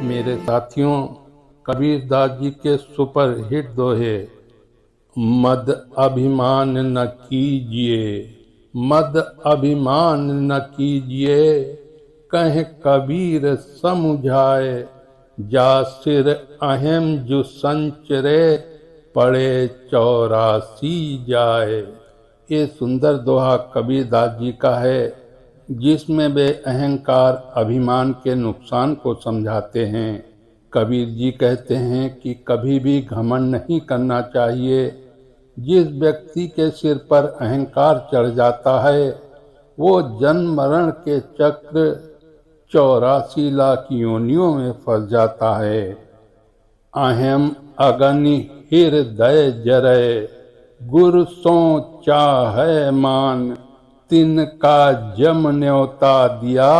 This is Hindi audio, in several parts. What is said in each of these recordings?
मेरे साथियों, कबीरदास जी के सुपरहिट दोहे मद अभिमान न कीजिए, मद अभिमान न कीजिए, कह कबीर समुझाए, जा सिर अहम जो संचरे, पड़े 84 जाए। ये सुंदर दोहा कबीरदास जी का है, जिसमें वे अहंकार अभिमान के नुकसान को समझाते हैं। कबीर जी कहते हैं कि कभी भी घमंड नहीं करना चाहिए। जिस व्यक्ति के सिर पर अहंकार चढ़ जाता है, वो जन्म मरण के चक्र 84 लाख योनियों में फंस जाता है। अहम अगनि हृदय जरे, गुरु सो चाहे मान, तिनका जम न्योता दिया,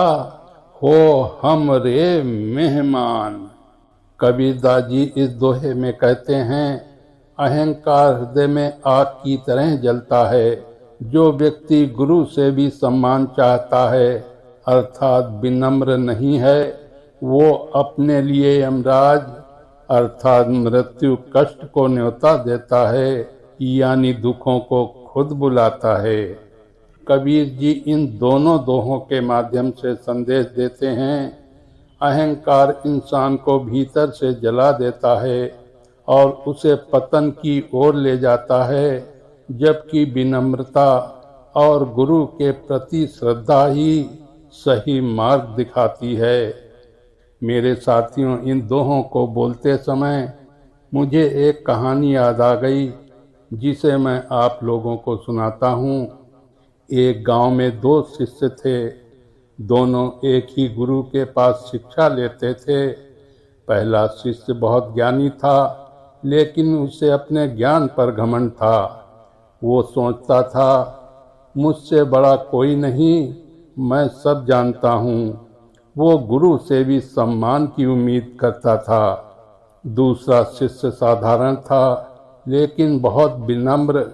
हो हमरे मेहमान। कबीरदास जी इस दोहे में कहते हैं, अहंकार हृदय में आग की तरह जलता है। जो व्यक्ति गुरु से भी सम्मान चाहता है, अर्थात विनम्र नहीं है, वो अपने लिए यमराज अर्थात मृत्यु कष्ट को न्योता देता है, यानी दुखों को खुद बुलाता है। कबीर जी इन दोनों दोहों के माध्यम से संदेश देते हैं, अहंकार इंसान को भीतर से जला देता है और उसे पतन की ओर ले जाता है, जबकि विनम्रता और गुरु के प्रति श्रद्धा ही सही मार्ग दिखाती है। मेरे साथियों, इन दोहों को बोलते समय मुझे एक कहानी याद आ गई, जिसे मैं आप लोगों को सुनाता हूँ। एक गांव में 2 शिष्य थे। दोनों एक ही गुरु के पास शिक्षा लेते थे। पहला शिष्य बहुत ज्ञानी था, लेकिन उसे अपने ज्ञान पर घमंड था। वो सोचता था, मुझसे बड़ा कोई नहीं, मैं सब जानता हूँ। वो गुरु से भी सम्मान की उम्मीद करता था। दूसरा शिष्य साधारण था, लेकिन बहुत विनम्र।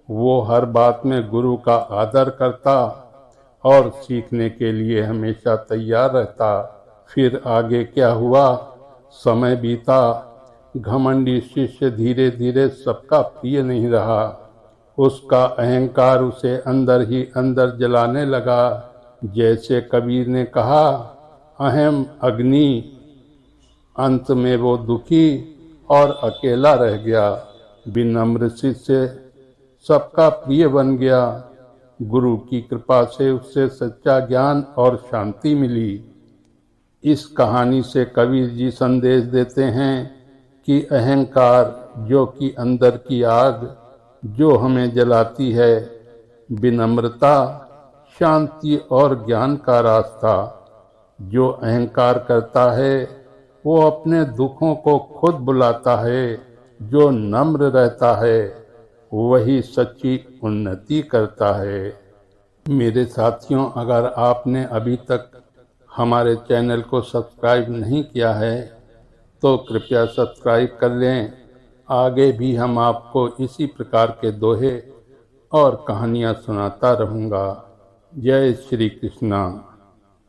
वो हर बात में गुरु का आदर करता और सीखने के लिए हमेशा तैयार रहता। फिर आगे क्या हुआ? समय बीता। घमंडी शिष्य धीरे धीरे सबका प्रिय नहीं रहा। उसका अहंकार उसे अंदर ही अंदर जलाने लगा। जैसे कबीर ने कहा, अहम अग्नि। अंत में वो दुखी और अकेला रह गया। विनम्र शिष्य सबका प्रिय बन गया। गुरु की कृपा से उससे सच्चा ज्ञान और शांति मिली। इस कहानी से कबीर जी संदेश देते हैं कि अहंकार जो कि अंदर की आग जो हमें जलाती है, विनम्रता, शांति और ज्ञान का रास्ता। जो अहंकार करता है, वो अपने दुखों को खुद बुलाता है। जो नम्र रहता है, वही सच्ची उन्नति करता है। मेरे साथियों, अगर आपने अभी तक हमारे चैनल को सब्सक्राइब नहीं किया है, तो कृपया सब्सक्राइब कर लें। आगे भी हम आपको इसी प्रकार के दोहे और कहानियाँ सुनाता रहूँगा। जय श्री कृष्णा।